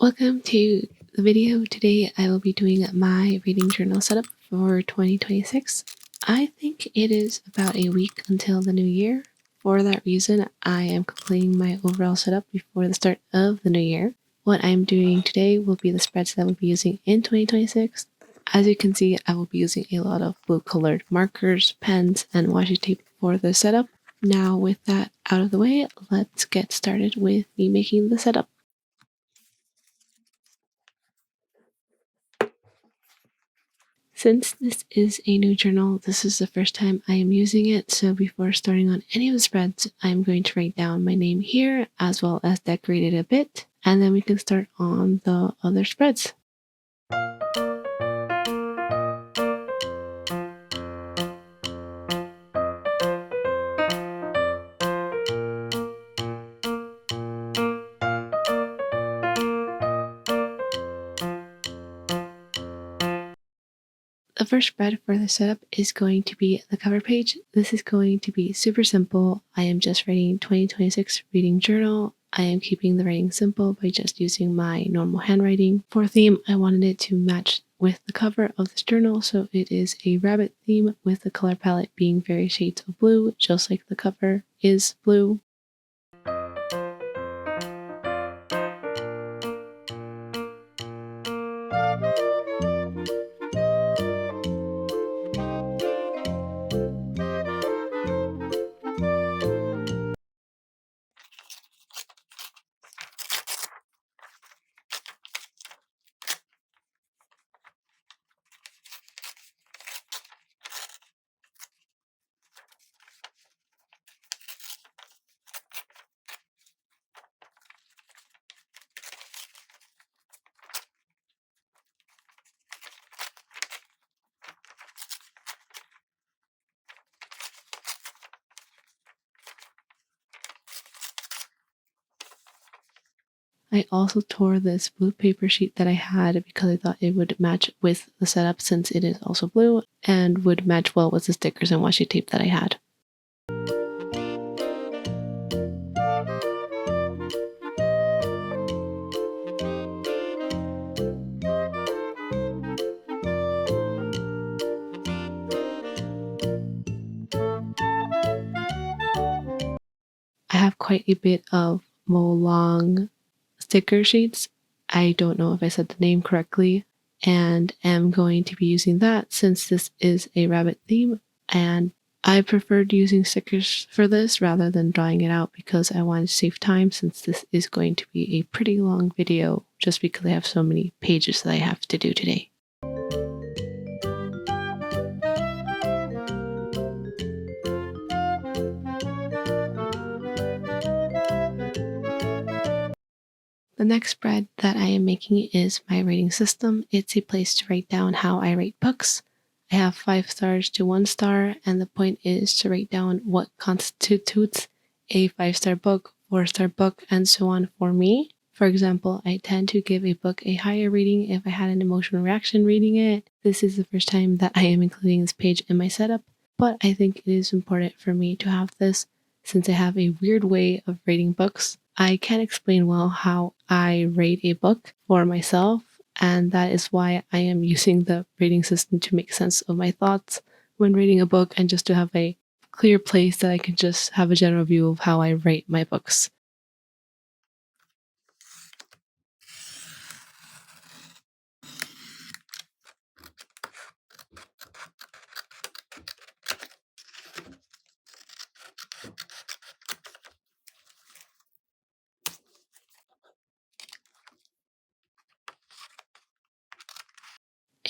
Welcome to the video. Today I will be doing my reading journal setup for 2026. I think it is about a week until the new year. For that reason, I am completing my overall setup before the start of the new year. What I'm doing today will be the spreads that I will be using in 2026. As you can see, I will be using a lot of blue colored markers, pens, and washi tape for the setup. Now with that out of the way, let's get started with me making the setup. Since this is a new journal, this is the first time I am using it, so before starting on any of the spreads, I'm going to write down my name here as well as decorate it a bit, and then we can start on the other spreads. The first spread for the setup is going to be the cover page. This is going to be super simple. I am just writing 2026 reading journal. I am keeping the writing simple by just using my normal handwriting. For theme, I wanted it to match with the cover of this journal, so it is a rabbit theme with the color palette being various shades of blue, just like the cover is blue. I also tore this blue paper sheet that I had because I thought it would match with the setup since it is also blue and would match well with the stickers and washi tape that I had. I have quite a bit of Molong sticker sheets. I don't know if I said the name correctly, and am going to be using that since this is a rabbit theme, and I preferred using stickers for this rather than drawing it out because I wanted to save time since this is going to be a pretty long video just because I have so many pages that I have to do today. The next spread that I am making is my rating system. It's a place to write down how I rate books. I have 5 stars to 1 star, and the point is to write down what constitutes a 5-star book, 4-star book, and so on for me. For example, I tend to give a book a higher rating if I had an emotional reaction reading it. This is the first time that I am including this page in my setup, but I think it is important for me to have this since I have a weird way of rating books. I can't explain well how I rate a book for myself, and that is why I am using the rating system to make sense of my thoughts when reading a book and just to have a clear place that I can just have a general view of how I rate my books.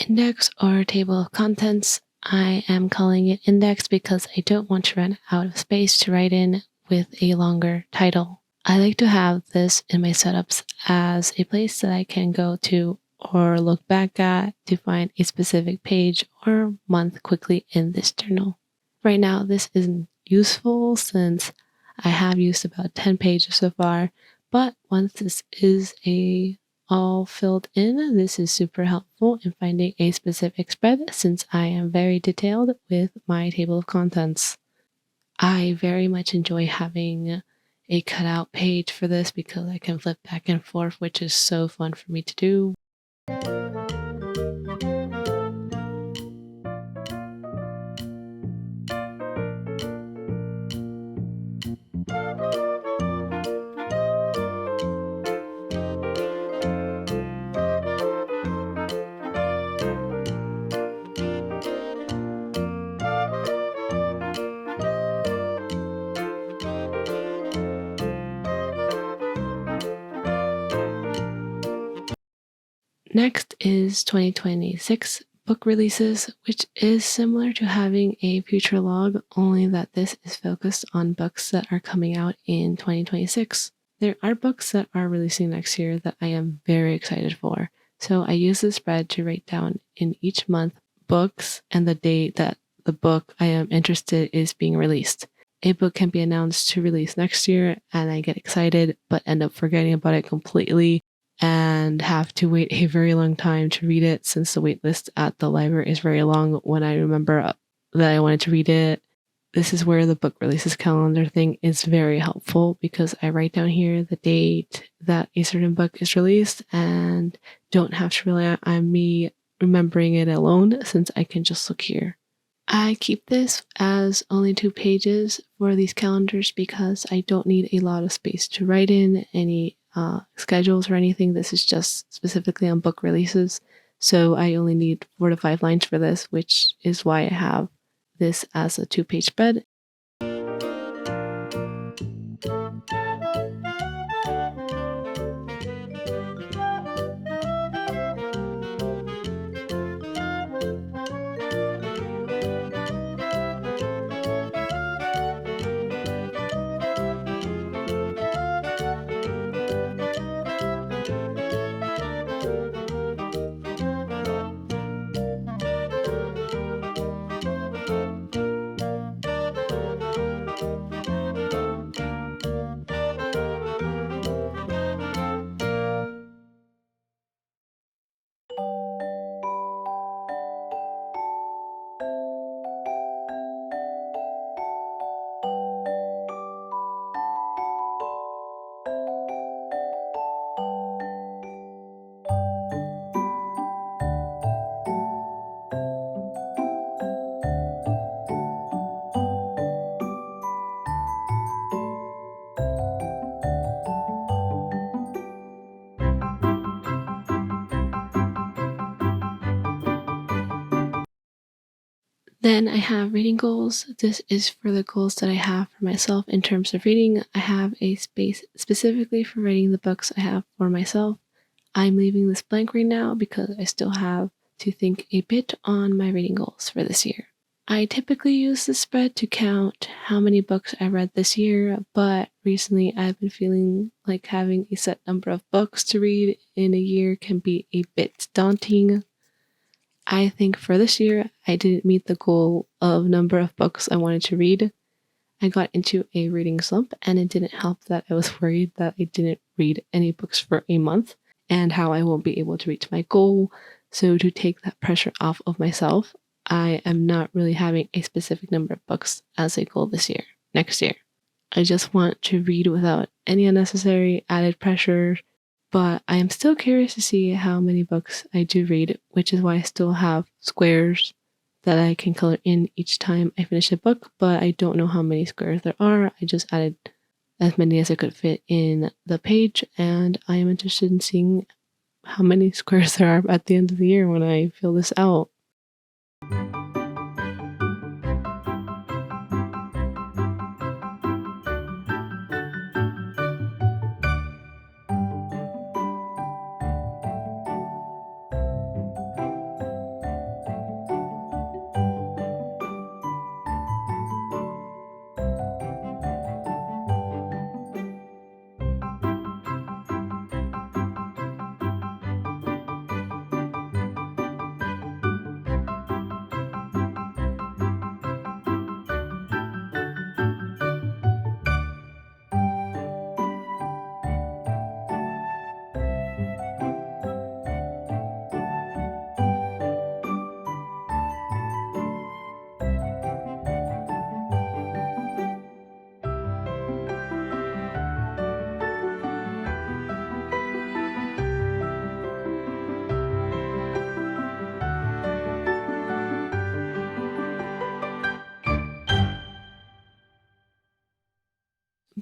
Index or table of contents. I am calling it index because I don't want to run out of space to write in with a longer title. I like to have this in my setups as a place that I can go to or look back at to find a specific page or month quickly in this journal. Right now, this isn't useful since I have used about 10 pages so far, but once this is all filled in, this is super helpful in finding a specific spread since I am very detailed with my table of contents. I very much enjoy having a cutout page for this because I can flip back and forth, which is so fun for me to do. Next is 2026 book releases, which is similar to having a future log, only that this is focused on books that are coming out in 2026. There are books that are releasing next year that I am very excited for. So I use this spread to write down in each month books and the date that the book I am interested is being released. A book can be announced to release next year and I get excited but end up forgetting about it completely and have to wait a very long time to read it since the wait list at the library is very long when I remember that I wanted to read it. This is where the book releases calendar thing is very helpful because I write down here the date that a certain book is released and don't have to rely on me remembering it alone since I can just look here. I keep this as only 2 pages for these calendars because I don't need a lot of space to write in any schedules or anything. This is just specifically on book releases. So I only need 4 to 5 lines for this, which is why I have this as a 2-page spread. Then I have reading goals. This is for the goals that I have for myself in terms of reading. I have a space specifically for writing the books I have for myself. I'm leaving this blank right now because I still have to think a bit on my reading goals for this year. I typically use this spread to count how many books I read this year, but recently I've been feeling like having a set number of books to read in a year can be a bit daunting. I think for this year, I didn't meet the goal of number of books I wanted to read. I got into a reading slump, and it didn't help that I was worried that I didn't read any books for a month and how I won't be able to reach my goal. So, to take that pressure off of myself, I am not really having a specific number of books as a goal next year. I just want to read without any unnecessary added pressure, but I am still curious to see how many books I do read, which is why I still have squares that I can color in each time I finish a book, but I don't know how many squares there are. I just added as many as I could fit in the page, and I am interested in seeing how many squares there are at the end of the year when I fill this out.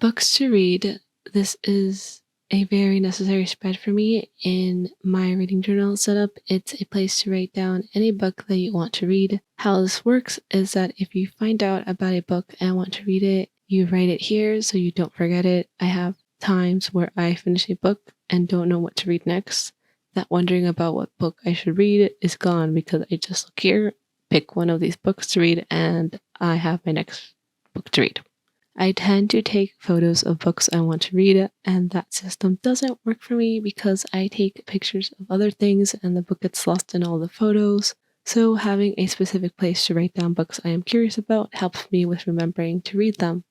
Books to read. This is a very necessary spread for me in my reading journal setup. It's a place to write down any book that you want to read. How this works is that if you find out about a book and want to read it, you write it here so you don't forget it. I have times where I finish a book and don't know what to read next. That wondering about what book I should read is gone because I just look here, pick one of these books to read, and I have my next book to read. I tend to take photos of books I want to read, and that system doesn't work for me because I take pictures of other things and the book gets lost in all the photos. So having a specific place to write down books I am curious about helps me with remembering to read them.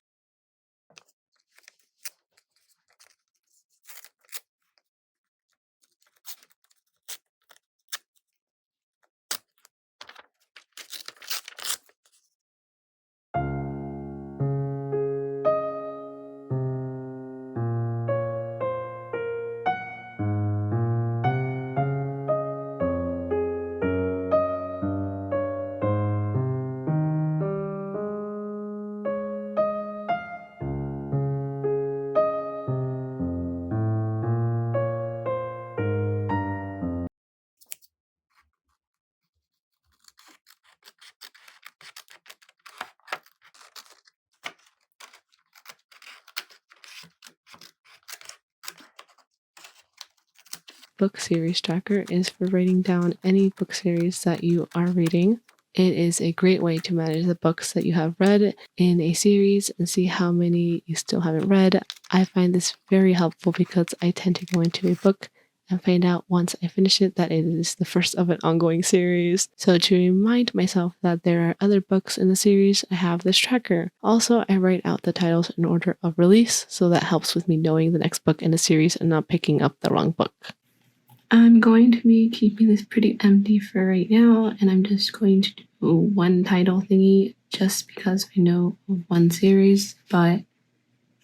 Book series tracker is for writing down any book series that you are reading. It is a great way to manage the books that you have read in a series and see how many you still haven't read. I find this very helpful because I tend to go into a book and find out once I finish it that it is the first of an ongoing series. So to remind myself that there are other books in the series, I have this tracker. Also, I write out the titles in order of release, so that helps with me knowing the next book in the series and not picking up the wrong book. I'm going to be keeping this pretty empty for right now, and I'm just going to do one title thingy just because I know of one series, but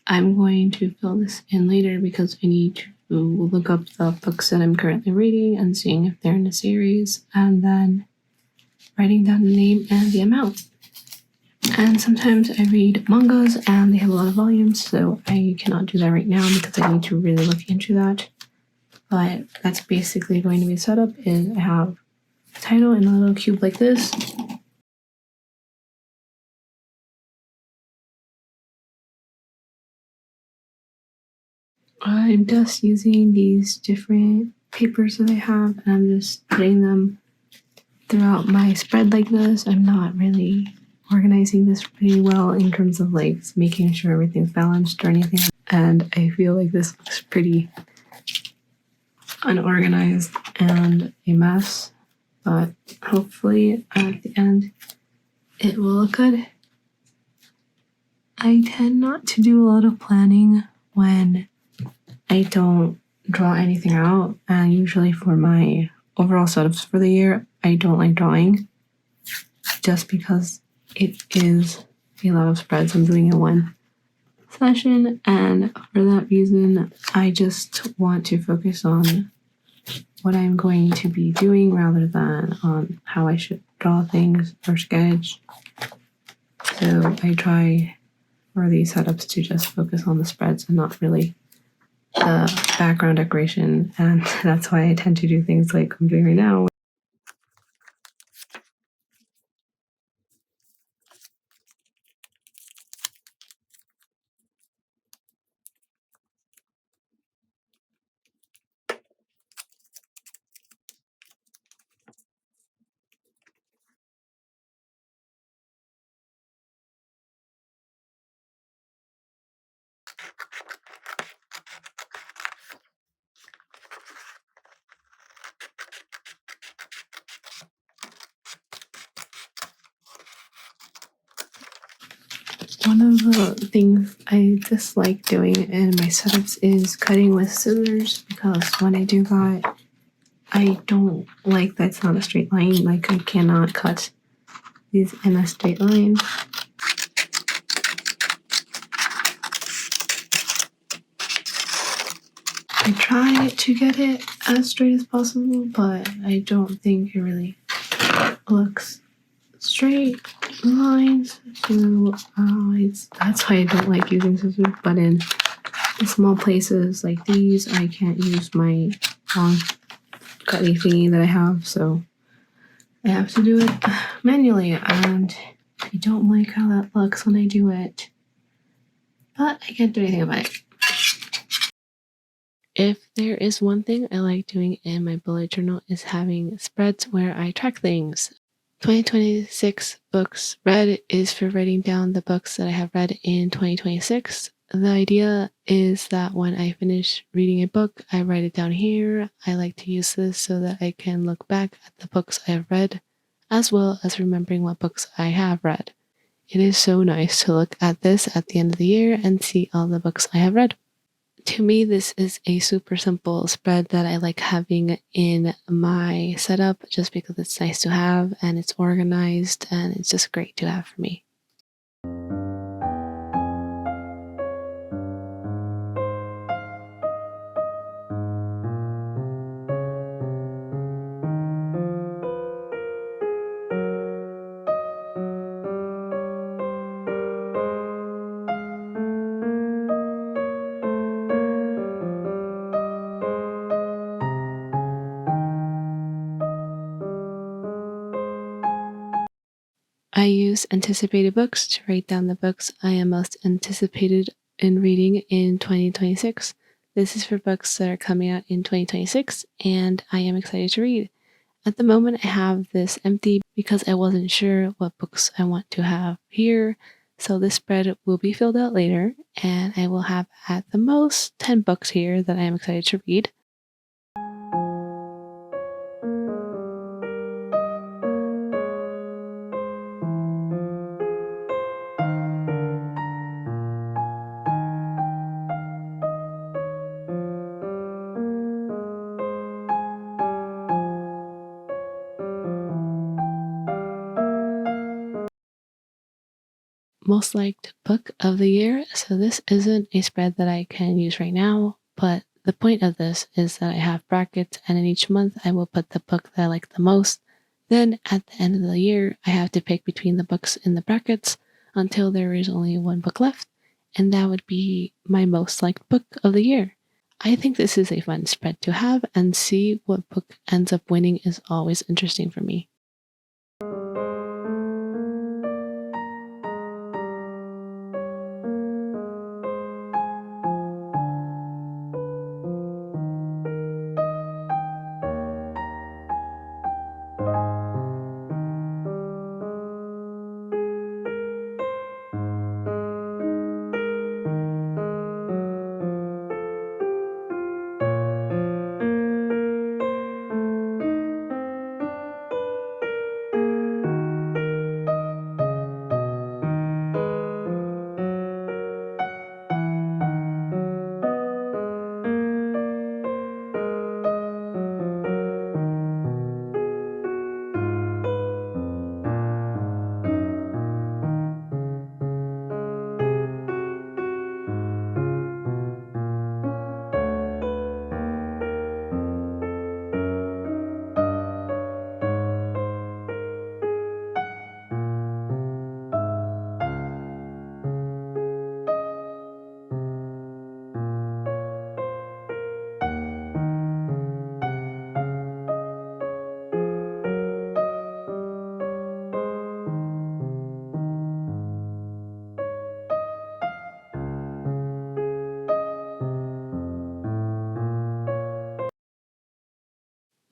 I'm going to fill this in later because I need to look up the books that I'm currently reading and seeing if they're in the series, and then writing down the name and the amount. And sometimes I read mangas and they have a lot of volumes, so I cannot do that right now because I need to really look into that. But that's basically going to be set up is I have a title in a little cube like this. I'm just using these different papers that I have and I'm just putting them throughout my spread like this. I'm not really organizing this pretty well in terms of like making sure everything's balanced or anything. And I feel like this looks pretty unorganized and a mess, but hopefully at the end it will look good. I tend not to do a lot of planning when I don't draw anything out, and usually for my overall setups for the year, I don't like drawing just because it is a lot of spreads I'm doing in one session, and for that reason, I just want to focus on what I'm going to be doing rather than on how I should draw things or sketch. So I try for these setups to just focus on the spreads and not really the background decoration, and that's why I tend to do things like I'm doing right now. One of the things I dislike doing in my setups is cutting with scissors, because when I do that, I don't like that it's not a straight line. Like I cannot cut these in a straight line. I try to get it as straight as possible, but I don't think it really looks straight lines through eyes. That's why I don't like using scissors, but in small places like these, I can't use my long cutting thingy that I have, so I have to do it manually, and I don't like how that looks when I do it, but I can't do anything about it. If there is one thing I like doing in my bullet journal is having spreads where I track things. 2026 books read is for writing down the books that I have read in 2026. The idea is that when I finish reading a book, I write it down here. I like to use this so that I can look back at the books I have read, as well as remembering what books I have read. It is so nice to look at this at the end of the year and see all the books I have read. To me, this is a super simple spread that I like having in my setup just because it's nice to have and it's organized and it's just great to have for me. I use anticipated books to write down the books I am most anticipated in reading in 2026. This is for books that are coming out in 2026 and I am excited to read. At the moment, I have this empty because I wasn't sure what books I want to have here. So this spread will be filled out later and I will have at the most 10 books here that I am excited to read. Most liked book of the year. So this isn't a spread that I can use right now, but the point of this is that I have brackets and in each month I will put the book that I like the most. Then at the end of the year, I have to pick between the books in the brackets until there is only one book left, and that would be my most liked book of the year. I think this is a fun spread to have, and see what book ends up winning is always interesting for me.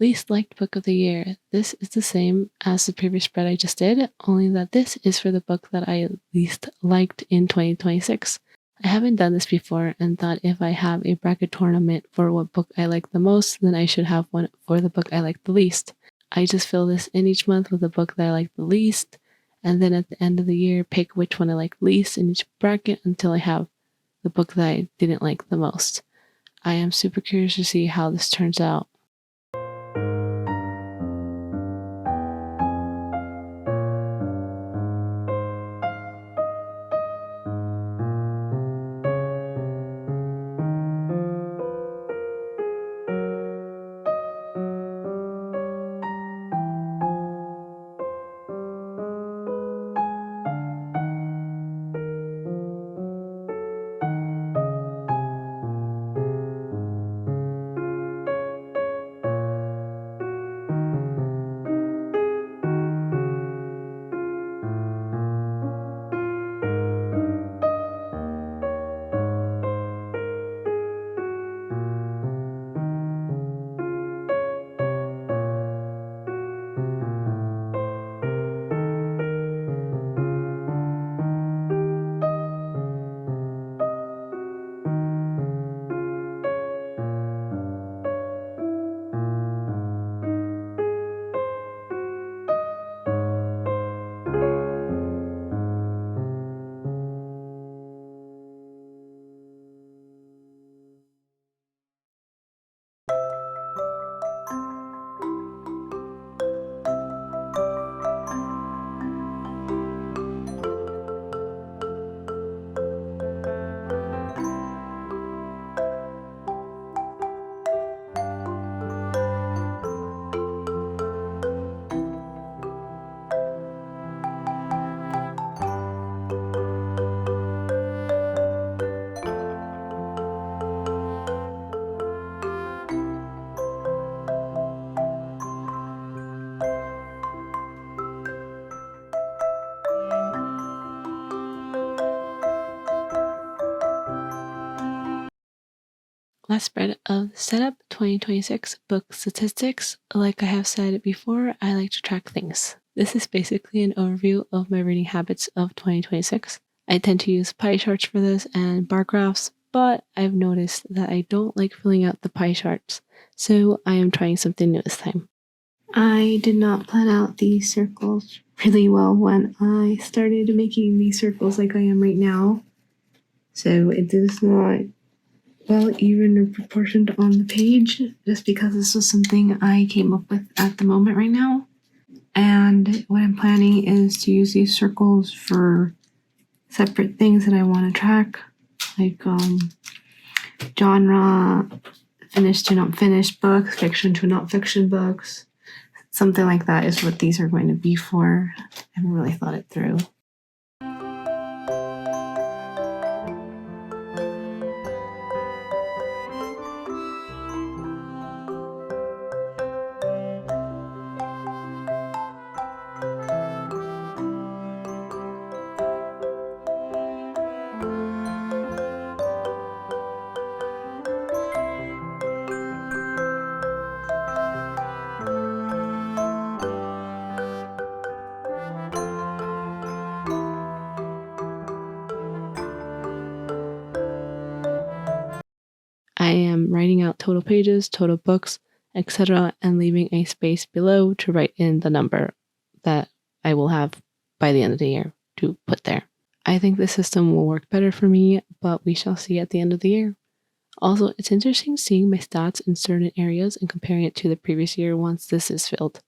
Least liked book of the year. This is the same as the previous spread I just did, only that this is for the book that I least liked in 2026. I haven't done this before and thought if I have a bracket tournament for what book I like the most, then I should have one for the book I like the least. I just fill this in each month with the book that I like the least, and then at the end of the year, pick which one I like least in each bracket until I have the book that I didn't like the most. I am super curious to see how this turns out. Last spread of Setup 2026 book statistics. Like I have said before, I like to track things. This is basically an overview of my reading habits of 2026. I tend to use pie charts for this and bar graphs, but I've noticed that I don't like filling out the pie charts, so I am trying something new this time. I did not plan out these circles really well when I started making these circles like I am right now, so it is not well even or proportioned on the page, just because this was something I came up with at the moment right now. And what I'm planning is to use these circles for separate things that I want to track, like genre, finished to not finished books, fiction to not fiction books. Something like that is what these are going to be for. I haven't really thought it through. I am writing out total pages, total books, etc., and leaving a space below to write in the number that I will have by the end of the year to put there. I think this system will work better for me, but we shall see at the end of the year. Also, it's interesting seeing my stats in certain areas and comparing it to the previous year once this is filled.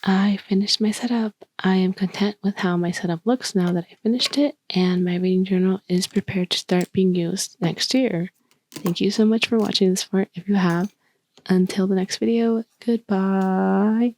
I finished my setup. I am content with how my setup looks now that I finished it, and my reading journal is prepared to start being used next year. Thank you so much for watching this part if you have. Until the next video, goodbye.